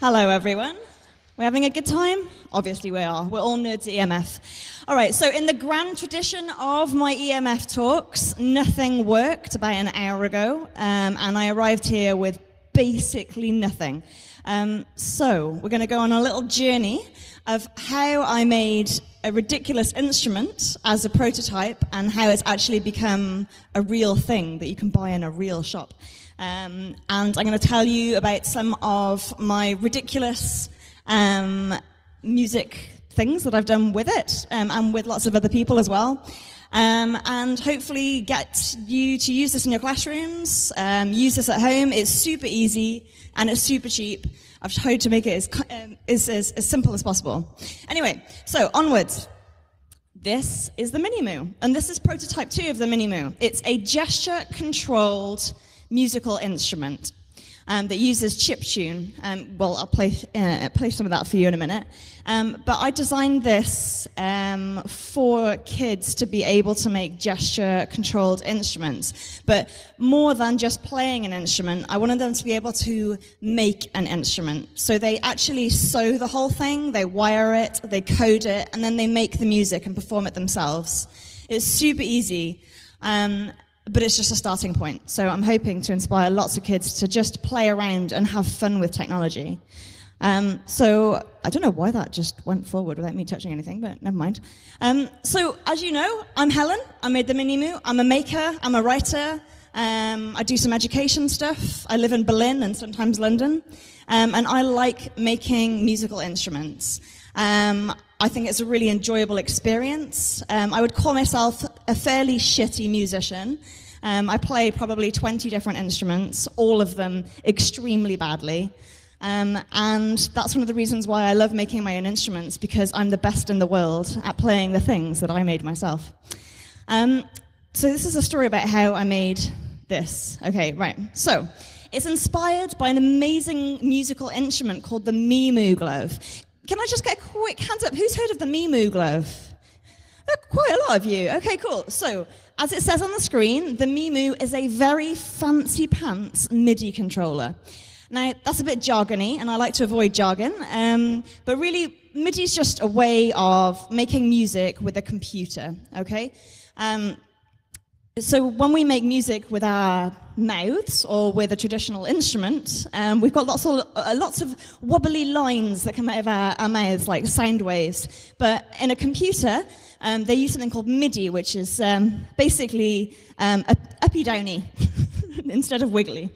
Hello, everyone. We're having a good time? Obviously we are. We're all nerds at EMF. All right, so in the grand tradition of my EMF talks, nothing worked about an hour ago, and I arrived here with basically nothing. So we're going to go on a little journey of how I made a ridiculous instrument as a prototype and how it's actually become a real thing that you can buy in a real shop. And I'm going to tell you about some of my ridiculous music things that I've done with it, and with lots of other people as well. And hopefully get you to use this in your classrooms, use this at home. It's super easy and it's super cheap. I've tried to make it as simple as possible. Anyway, so onwards. This is the Meemu, and this is prototype 2 of the Meemu. It's a gesture-controlled musical instrument that uses chiptune. Well, I'll play some of that for you in a minute. But I designed this for kids to be able to make gesture-controlled instruments. But more than just playing an instrument, I wanted them to be able to make an instrument. So they actually sew the whole thing, they wire it, they code it, and then they make the music and perform it themselves. It's super easy. But it's just a starting point. So I'm hoping to inspire lots of kids to just play around and have fun with technology. So I don't know why that just went forward without me touching anything, but never mind. So as you know, I'm Helen. I made the Meemu. I'm a maker. I'm a writer. I do some education stuff. I live in Berlin and sometimes London. And I like making musical instruments. I think it's a really enjoyable experience. I would call myself a fairly shitty musician. I play probably 20 different instruments, all of them extremely badly. And that's one of the reasons why I love making my own instruments, because I'm the best in the world at playing the things that I made myself. So this is a story about how I made this. Okay, right. So it's inspired by an amazing musical instrument called the Meemu Glove. Can I just get a quick hands up? Who's heard of the Meemu Glove? Quite a lot of you. Okay, cool. So, as it says on the screen, the Meemu is a very fancy pants MIDI controller. Now, that's a bit jargony, and I like to avoid jargon, but really, MIDI is just a way of making music with a computer, okay? So when we make music with our mouths or with a traditional instrument, we've got lots of wobbly lines that come out of our mouths, like sound waves. But in a computer, they use something called MIDI, which is basically uppy-downy instead of wiggly.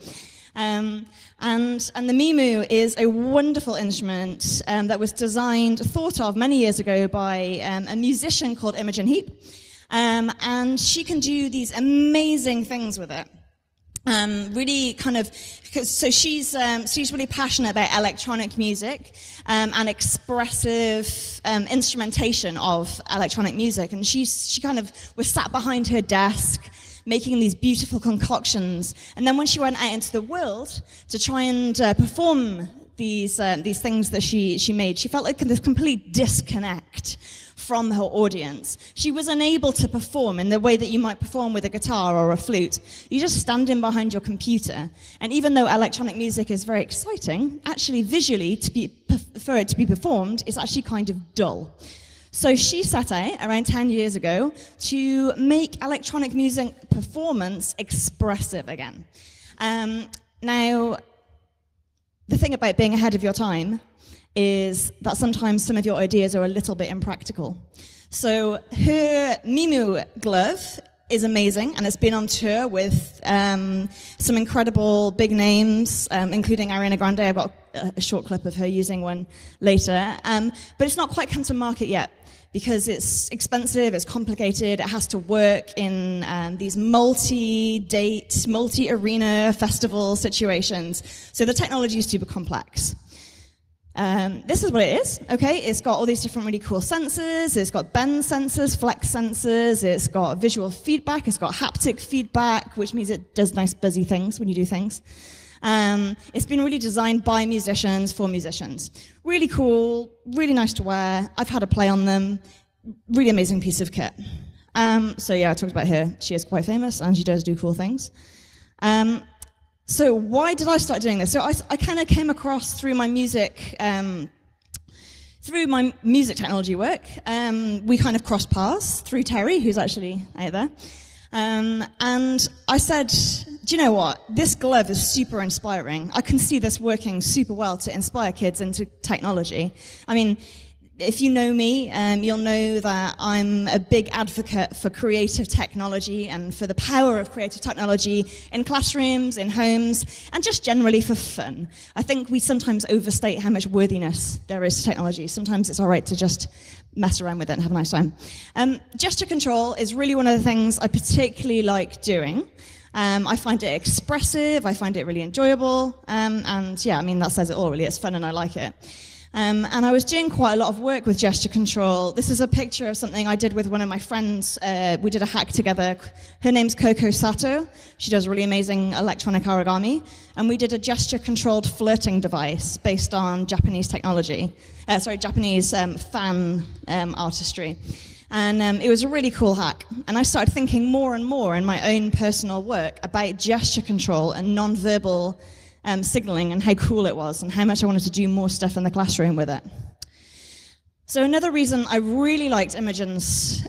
And the Meemu is a wonderful instrument that was thought of many years ago by a musician called Imogen Heap. And she can do these amazing things with it. So she's really passionate about electronic music and expressive instrumentation of electronic music. And she kind of was sat behind her desk making these beautiful concoctions. And then when she went out into the world to try and perform these things that she made, she felt like this complete disconnect from her audience. She was unable to perform in the way that you might perform with a guitar or a flute. You're just standing behind your computer. And even though electronic music is very exciting, actually visually, for it to be performed, it's actually kind of dull. So she set out around 10 years ago to make electronic music performance expressive again. Now, the thing about being ahead of your time is that sometimes some of your ideas are a little bit impractical. So her Meemu Glove is amazing, and it's been on tour with some incredible big names, including Ariana Grande. I've got a short clip of her using one later. But it's not quite come to market yet, because it's expensive, it's complicated, it has to work in these multi-date, multi-arena festival situations. So the technology is super complex. This is what it is, okay? It's got all these different really cool sensors. It's got bend sensors, flex sensors. It's got visual feedback. It's got haptic feedback, which means it does nice buzzy things when you do things. It's been really designed by musicians for musicians. Really cool, really nice to wear. I've had a play on them. Really amazing piece of kit. So yeah, I talked about her. She is quite famous, and she does do cool things. So why did I start doing this? So I kind of came across through my music technology work. We kind of crossed paths through Terry, who's actually out there. And I said, do you know what? This glove is super inspiring. I can see this working super well to inspire kids into technology. I mean, if you know me, you'll know that I'm a big advocate for creative technology and for the power of creative technology in classrooms, in homes, and just generally for fun. I think we sometimes overstate how much worthiness there is to technology. Sometimes it's all right to just mess around with it and have a nice time. Gesture control is really one of the things I particularly like doing. I find it expressive, I find it really enjoyable, and yeah, I mean, that says it all really. It's fun and I like it. And I was doing quite a lot of work with gesture control. This is a picture of something I did with one of my friends. We did a hack together. Her name's Coco Sato. She does really amazing electronic origami. And we did a gesture-controlled flirting device based on Japanese technology. Japanese fan artistry. And it was a really cool hack. And I started thinking more and more in my own personal work about gesture control and non-verbal signaling and how cool it was and how much I wanted to do more stuff in the classroom with it. So another reason I really liked Imogen's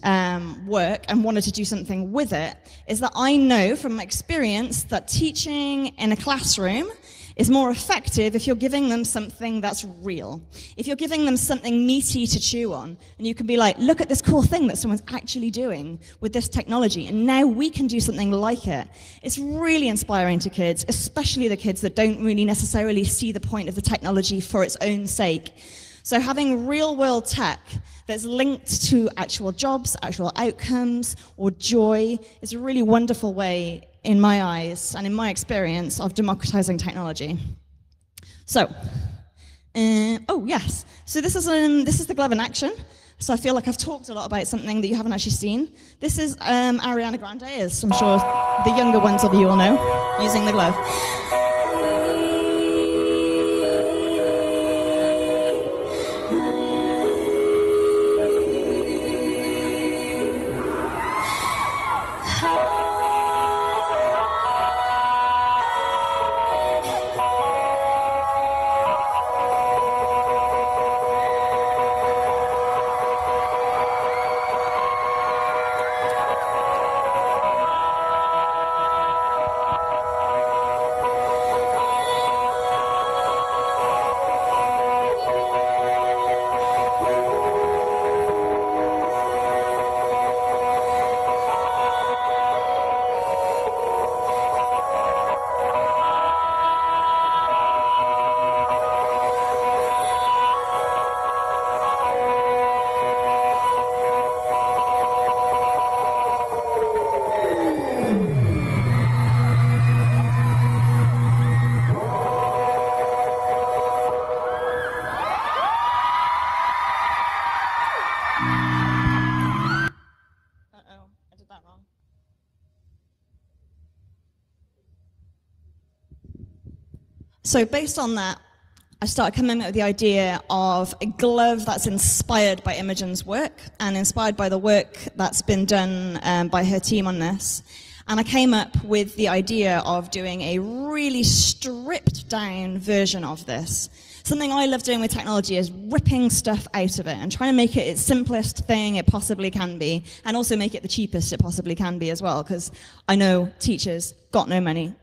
work and wanted to do something with it is that I know from my experience that teaching in a classroom is more effective if you're giving them something that's real. If you're giving them something meaty to chew on, and you can be like, look at this cool thing that someone's actually doing with this technology, and now we can do something like it. It's really inspiring to kids, especially the kids that don't really necessarily see the point of the technology for its own sake. So having real-world tech that's linked to actual jobs, actual outcomes, or joy is a really wonderful way, in my eyes and in my experience, of democratizing technology. So, oh yes, so this is the glove in action. So I feel like I've talked a lot about something that you haven't actually seen. This is Ariana Grande, as I'm sure the younger ones of you will know, using the glove. So based on that, I started coming up with the idea of a glove that's inspired by Imogen's work and inspired by the work that's been done by her team on this. And I came up with the idea of doing a really stripped down version of this. Something I love doing with technology is ripping stuff out of it and trying to make it its simplest thing it possibly can be, and also make it the cheapest it possibly can be as well, because I know teachers got no money.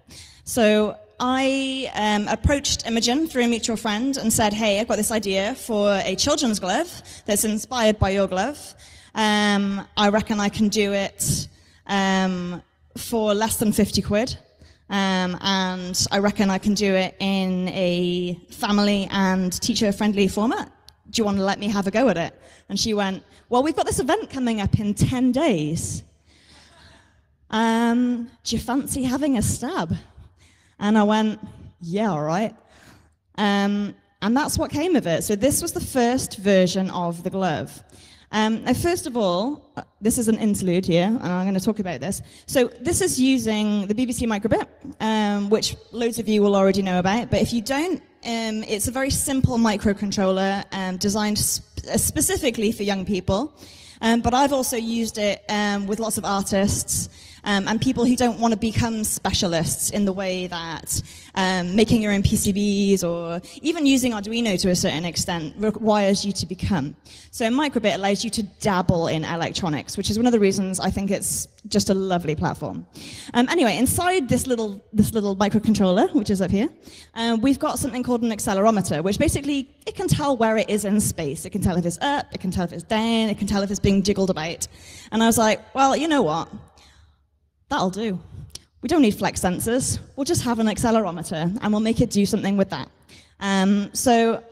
So I approached Imogen through a mutual friend and said, hey, I've got this idea for a children's glove that's inspired by your glove. I reckon I can do it for less than 50 quid. And I reckon I can do it in a family and teacher-friendly format. Do you want to let me have a go at it? And she went, well, we've got this event coming up in 10 days. Do you fancy having a stab? And I went, yeah, all right. And that's what came of it. So this was the first version of the glove. Now, first of all, this is an interlude here, and I'm going to talk about this. So this is using the BBC microbit, which loads of you will already know about. But if you don't, it's a very simple microcontroller designed specifically for young people. But I've also used it with lots of artists. and people who don't want to become specialists in the way that making your own PCBs or even using Arduino to a certain extent requires you to become. So Microbit allows you to dabble in electronics, which is one of the reasons I think it's just a lovely platform. Anyway, inside this little microcontroller, which is up here, we've got something called an accelerometer, which basically, it can tell where it is in space. It can tell if it's up, it can tell if it's down, it can tell if it's being jiggled about. And I was like, well, you know what? That'll do. We don't need flex sensors. We'll just have an accelerometer, and we'll make it do something with that. So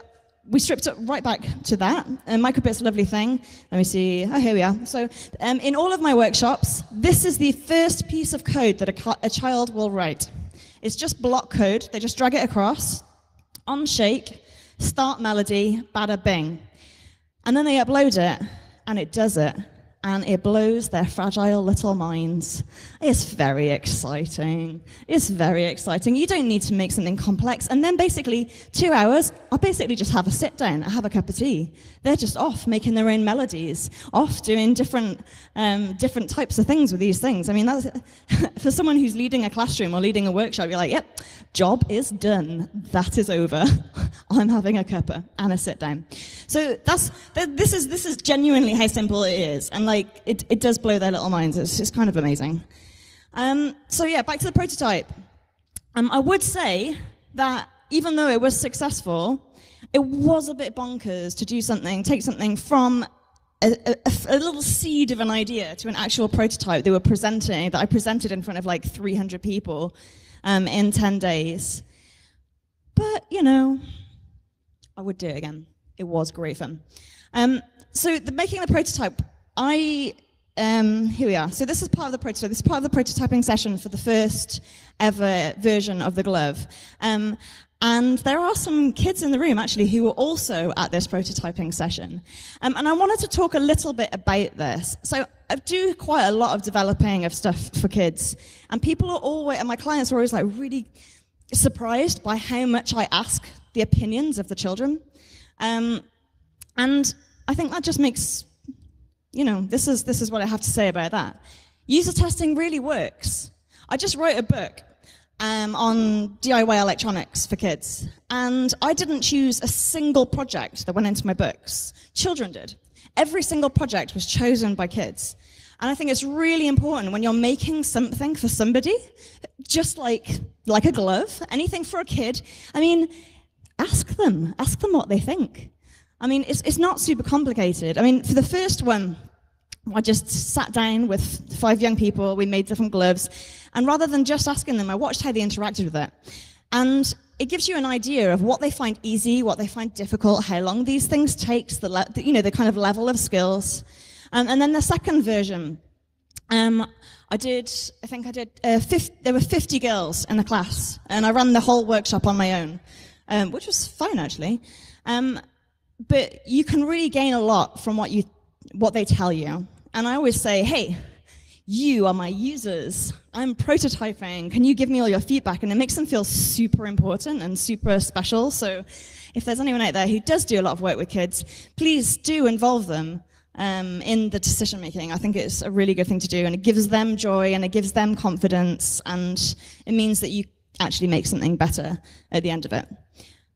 we stripped it right back to that. Microbit's a lovely thing. Let me see. Oh, here we are. So in all of my workshops, this is the first piece of code that a child will write. It's just block code. They just drag it across, on shake, start melody, bada bing. And then they upload it, and it does it. And it blows their fragile little minds. It's very exciting. It's very exciting. You don't need to make something complex. And then basically, 2 hours, I'll basically just have a sit down, I have a cup of tea. They're just off making their own melodies, off doing different types of things with these things. I mean, that's, for someone who's leading a classroom or leading a workshop, you're like, yep, job is done. That is over. I'm having a cuppa and a sit down. So this is genuinely how simple it is. And like, it does blow their little minds. It's kind of amazing. So yeah, back to the prototype. I would say that even though it was successful, it was a bit bonkers to do something, take something from a little seed of an idea to an actual prototype that I presented in front of like 300 people in 10 days. But, you know, I would do it again. It was great fun. So making the prototype, here we are. So this is part of the prototype. This is part of the prototyping session for the first ever version of the glove. And there are some kids in the room, actually, who were also at this prototyping session. And I wanted to talk a little bit about this. So I do quite a lot of developing of stuff for kids. And people are always, and my clients are always like really surprised by how much I ask the opinions of the children. And I think that just makes, you know, this is what I have to say about that. User testing really works. I just wrote a book on DIY electronics for kids, and I didn't choose a single project that went into my books. Children did. Every single project was chosen by kids. And I think it's really important when you're making something for somebody, just like a glove, anything for a kid, I mean, ask them what they think. I mean, it's not super complicated. I mean, for the first one, I just sat down with 5 young people, we made different gloves, and rather than just asking them, I watched how they interacted with it. And it gives you an idea of what they find easy, what they find difficult, how long these things takes, the kind of level of skills. And then the second version, there were 50 girls in the class, and I ran the whole workshop on my own, which was fine, actually. But you can really gain a lot from what they tell you. And I always say, hey, you are my users. I'm prototyping. Can you give me all your feedback? And it makes them feel super important and super special. So if there's anyone out there who does do a lot of work with kids, please do involve them in the decision making. I think it's a really good thing to do, and it gives them joy and it gives them confidence, and it means that you actually make something better at the end of it.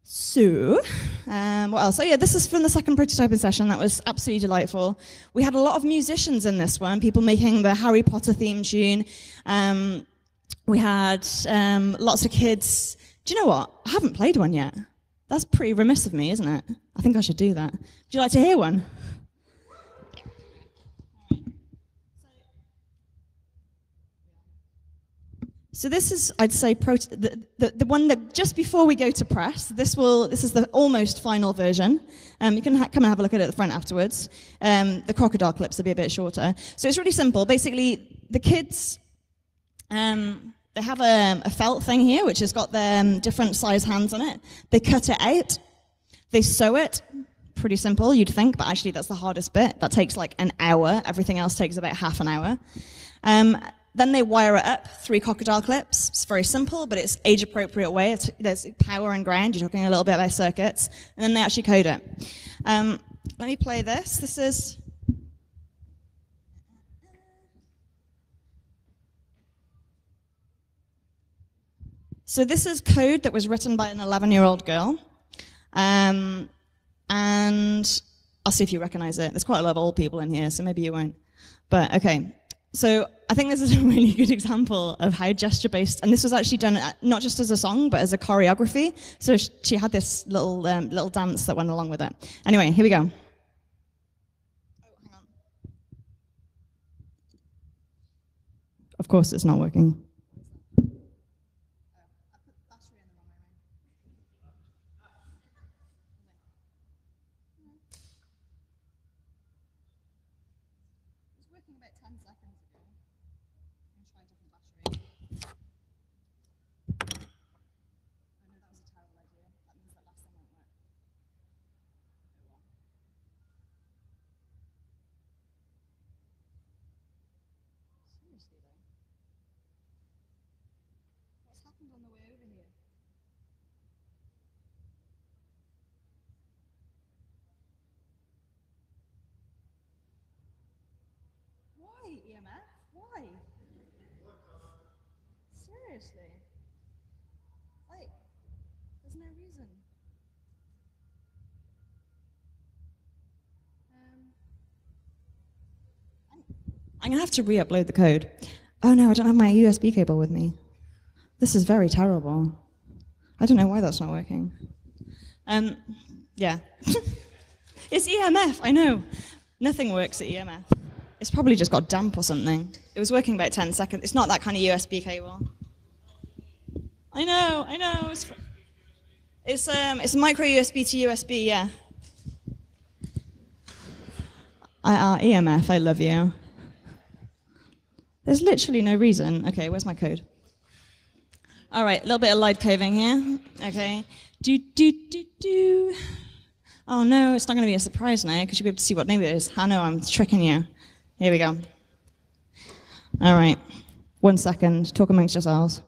So, what else? So yeah, this is from the second prototyping session. That was absolutely delightful. We had a lot of musicians in this one, people making the Harry Potter theme tune. We had lots of kids. Do you know what? I haven't played one yet. That's pretty remiss of me, isn't it? I think I should do that. Would you like to hear one? So this is, I'd say, the one that just before we go to press. This is the almost final version. You can come and have a look at it at the front afterwards. The crocodile clips will be a bit shorter. So it's really simple. Basically, the kids, they have a felt thing here, which has got their different size hands on it. They cut it out. They sew it. Pretty simple, you'd think, but actually that's the hardest bit. That takes like an hour. Everything else takes about half an hour. Then they wire it up, 3 crocodile clips. It's very simple, but it's age-appropriate way. There's power and ground. You're talking a little bit about circuits. And then they actually code it. Let me play this. This is... So this is code that was written by an 11-year-old girl. And I'll see if you recognize it. There's quite a lot of old people in here, so maybe you won't. But okay. So I think this is a really good example of how gesture-based, and this was actually done not just as a song, but as a choreography. So she had this little dance that went along with it. Anyway, here we go. Oh, hang on. Of course it's not working. About 10 seconds ago. I'm trying different battery. I know that was a terrible idea. That means that last thing won't work. Seriously though. What's happened on the way over here? Why, EMF? Why? Seriously? Like, there's no reason. I'm going to have to re-upload the code. Oh no, I don't have my USB cable with me. This is very terrible. I don't know why that's not working. Yeah. It's EMF, I know. Nothing works at EMF. It's probably just got damp or something. It was working about 10 seconds. It's not that kind of USB cable. I know. It's a micro USB to USB, yeah. EMF, I love you. There's literally no reason. Okay, where's my code? All right, a little bit of light coding here. Okay. Oh no, it's not going to be a surprise now because you'll be able to see what name it is. I know, I'm tricking you. Here we go. All right. 1 second. Talk amongst yourselves.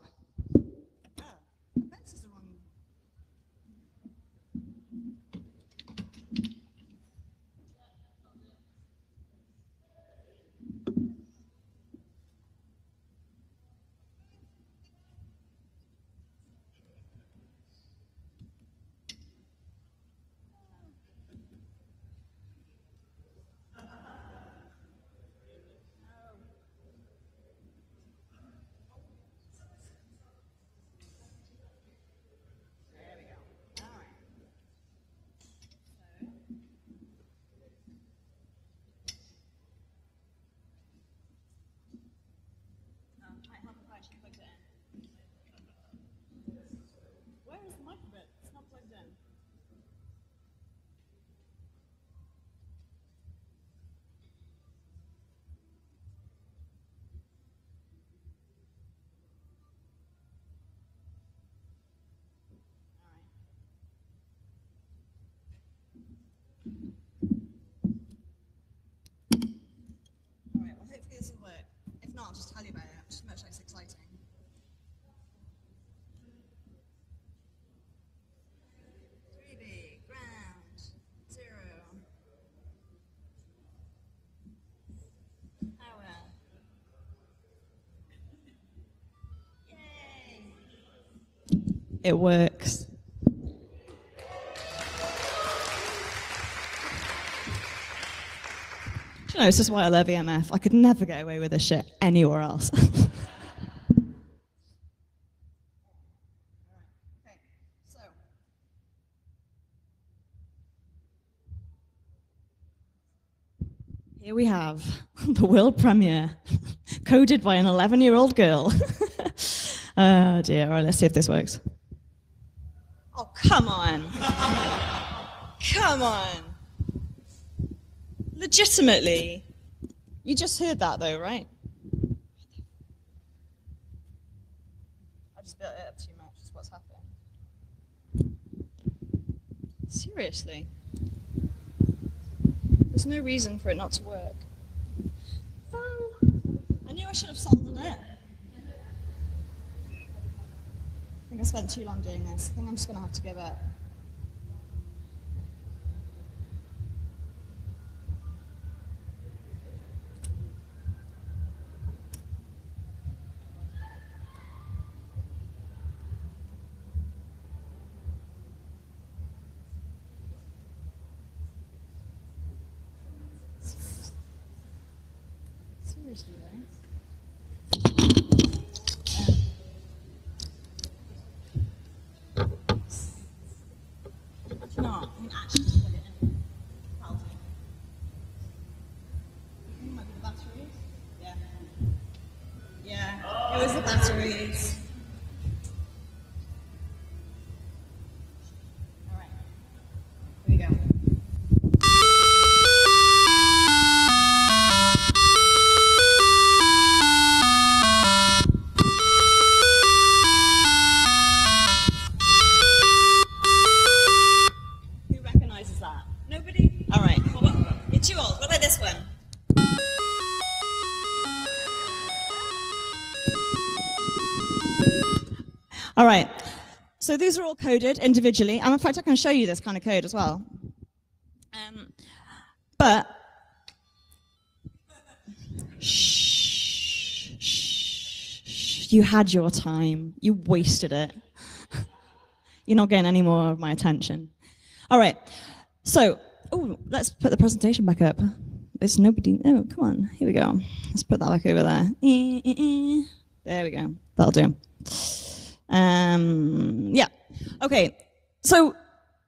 Where is the microphone? It's not plugged in. All right, well hopefully this will work. If not, I'll just tell you about it. Just much less exciting. 3B, ground, 0. Power. Yay! It works. You know, this is why I love EMF. I could never get away with this shit anywhere else. Here we have the world premiere, coded by an 11-year-old girl. Oh dear, all right, let's see if this works. Oh, come on. Come on. Legitimately. You just heard that though, right? I just built it up too much, is what's happening. Seriously. There's no reason for it not to work. Oh, I knew I should have solved it. I think I spent too long doing this. I think I'm just going to have to give up. seriously, though. No, I mean, actually put it in. That'll do. It might be the batteries. Yeah. Yeah, it was the batteries. All right. Here we go. Nobody? All right. Well, it's you all. What about this one? All right. So these are all coded individually. And in fact, I can show you this kind of code as well. But shh, you had your time. You wasted it. You're not getting any more of my attention. All right. So, let's put the presentation back up. There's nobody. Oh, come on. Here we go. Let's put that back over there. There we go. That'll do. Yeah. Okay. So,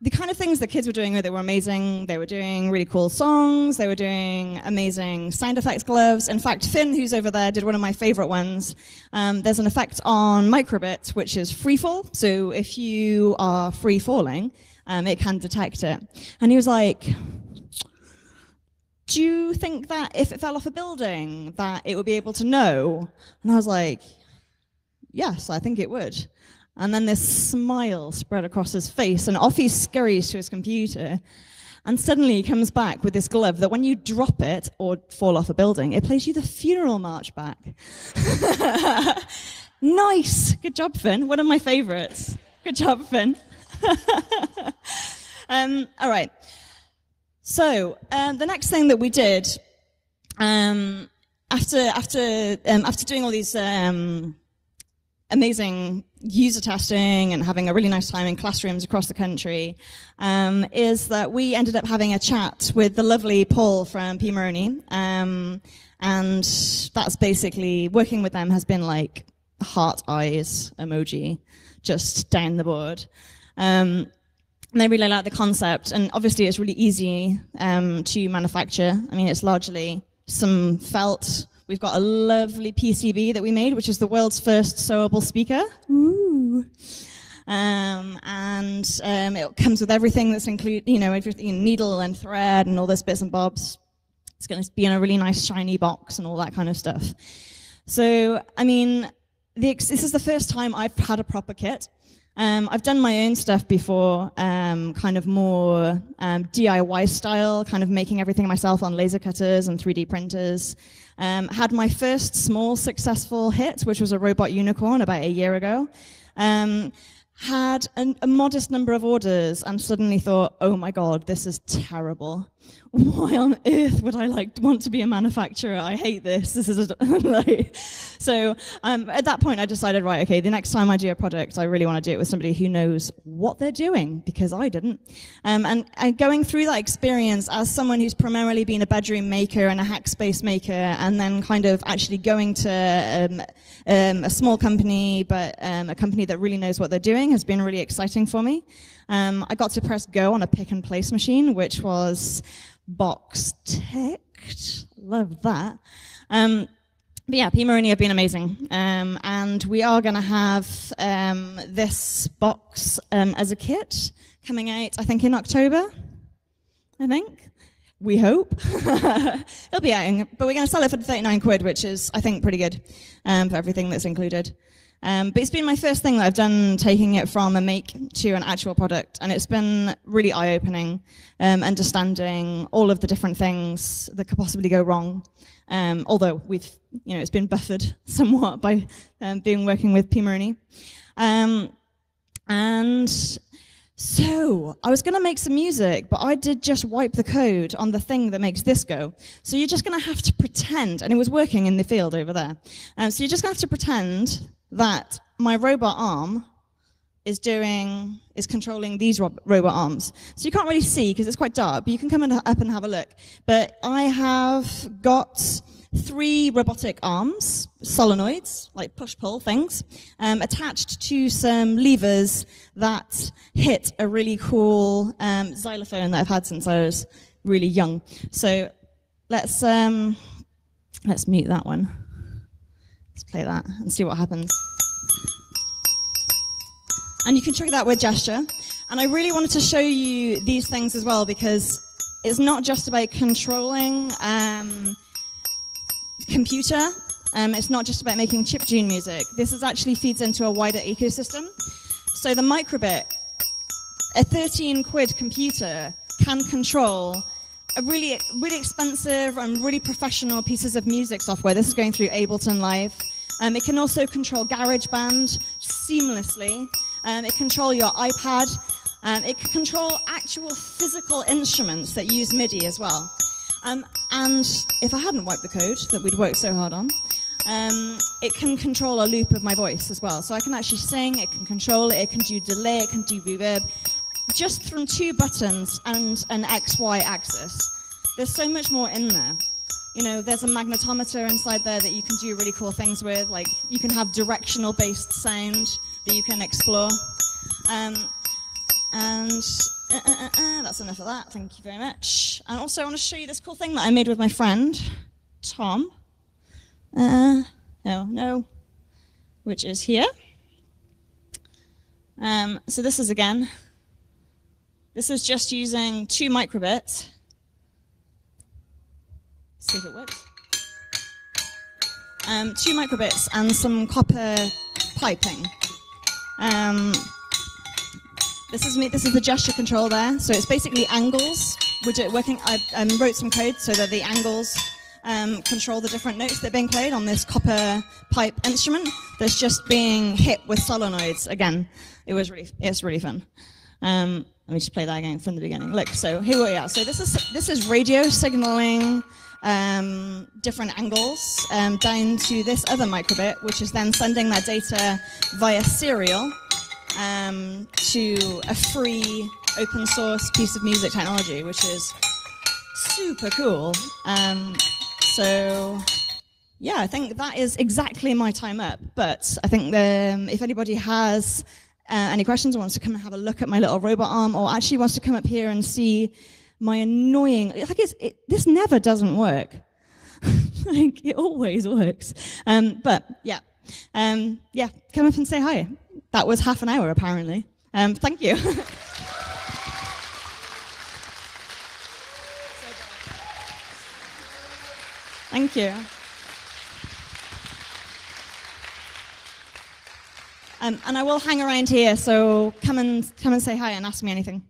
the kind of things that kids were doing, they were amazing. They were doing really cool songs. They were doing amazing sound effects gloves. In fact, Finn, who's over there, did one of my favorite ones. There's an effect on microbit, which is free fall. So, if you are free falling, it can detect it. And he was like, do you think that if it fell off a building, that it would be able to know? And I was like, yes, I think it would. And then this smile spread across his face, and off he scurries to his computer. And suddenly he comes back with this glove that when you drop it or fall off a building, it plays you the funeral march back. Nice. Good job, Finn. One of my favorites. Good job, Finn. All right. So the next thing that we did after doing all these amazing user testing and having a really nice time in classrooms across the country, is that we ended up having a chat with the lovely Paul from Meemu, and that's basically working with them has been like heart eyes emoji just down the board. And they really like the concept, and obviously it's really easy to manufacture. I mean, it's largely some felt. We've got a lovely PCB that we made, which is the world's first sewable speaker. Ooh. It comes with everything that's included, everything, needle and thread and all those bits and bobs. It's going to be in a really nice shiny box and all that kind of stuff. So, I mean, this is the first time I've had a proper kit. I've done my own stuff before, kind of more DIY style, kind of making everything myself on laser cutters and 3D printers. Had my first small successful hit, which was a robot unicorn about a year ago. Had a modest number of orders and suddenly thought, oh my God, this is terrible. Why on earth would I want to be a manufacturer? I hate this. This is So at that point I decided, right, okay, the next time I do a product, I really want to do it with somebody who knows what they're doing, because I didn't. And going through that experience as someone who's primarily been a bedroom maker and a hackspace maker, and then kind of actually going to a small company, but a company that really knows what they're doing, has been really exciting for me. I got to press go on a pick and place machine, which was box ticked. Love that. But yeah, Meemu have been amazing. And we are going to have this box as a kit coming out, I think, in October. I think. We hope. It'll be out, but we're going to sell it for 39 quid, which is, I think, pretty good for everything that's included. But it's been my first thing that I've done, taking it from a make to an actual product, and it's been really eye-opening, understanding all of the different things that could possibly go wrong. Although it's been buffered somewhat by working with Meemu. And so I was going to make some music, but I did just wipe the code on the thing that makes this go. So you're just going to have to pretend, and it was working in the field over there. So you're just going to have to pretend that my robot arm is controlling these robot arms. So you can't really see because it's quite dark, but you can come up and have a look. But I have got 3 robotic arms, solenoids, like push-pull things, attached to some levers that hit a really cool xylophone that I've had since I was really young. So let's mute that one. Let's play that and see what happens. And you can trick that with gesture. And I really wanted to show you these things as well, because it's not just about controlling computer. It's not just about making chiptune music. This actually feeds into a wider ecosystem. So the microbit, a 13 quid computer, can control a really expensive and really professional pieces of music software. This is going through Ableton Live. It can also control GarageBand seamlessly. It can control your iPad. It can control actual physical instruments that use MIDI as well. And if I hadn't wiped the code that we'd worked so hard on, it can control a loop of my voice as well. So I can actually sing, it can control it, it can do delay, it can do reverb, just from 2 buttons and an XY axis. There's so much more in there. You know, there's a magnetometer inside there that you can do really cool things with, like you can have directional based sound that you can explore. That's enough of that, thank you very much. And also I want to show you this cool thing that I made with my friend, Tom. Which is here. So this is just using 2 microbits. See if it works. 2 microbits and some copper piping. This is the gesture control there. So it's basically angles. I wrote some code so that the angles control the different notes that are being played on this copper pipe instrument that's just being hit with solenoids. Again, it's really fun. Let me just play that again from the beginning. Look, so here we are. So this is radio signaling different angles down to this other microbit, which is then sending that data via serial to a free open source piece of music technology, which is super cool. So yeah, I think that is exactly my time up. But I think if anybody has any questions or wants to come and have a look at my little robot arm, or actually wants to come up here and see my annoying, this never doesn't work. Like, it always works. But yeah, come up and say hi. That was half an hour, apparently. Thank you. Thank you. And I will hang around here, so come and say hi and ask me anything.